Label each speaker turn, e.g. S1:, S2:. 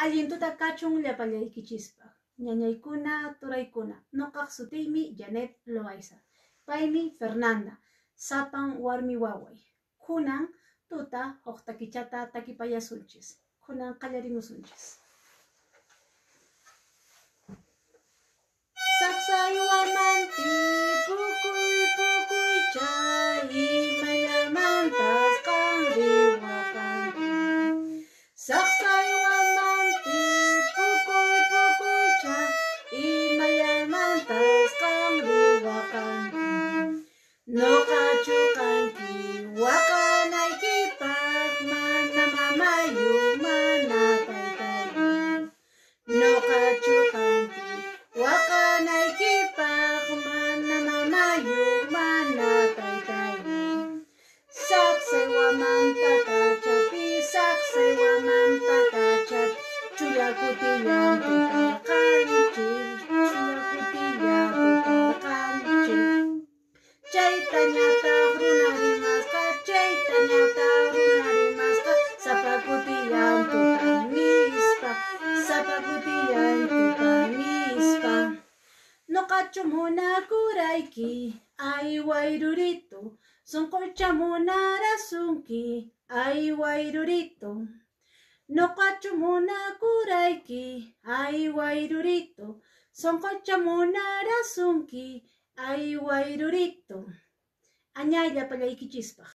S1: Allintuta kachun llapallaykichispa. Ñañaykuna, turaykuna. Noqaq sutiymi Janet Loaiza. Paymi Fernanda. Sapan warmi waway. Kunan tuta huk takichata takipayasunchis. Kunan qallarimusunchis. Saksay wamanti pukuy pukuy chay imallamantas qanri wakanki. Saksay wamanti pukuy pukuy chay imallamantas qanri wakanki. Noqachu kanki waqanaykipaq mana mamayu mana taytayu. Noqachu kanki waqanaykipaq mana mamayu mana taytayu. Saksay wamantata chapi saksay wamantata chapi chuya kutilla tuparqanchik chuya kutilla tuparqanchik. Chayta ñataq runa rimasqa chayta ñataq runa rimasqa sapa kutillan tutan nispa sapa kutillan tutan nispa. Noqachu munakurayki ay wayrurito sunqucha munarasunki ay wayrurito. Noqachu munakurayki ay wayrurito sunqucha munarasunki ay wayrurito. Añay llapallaykichispa.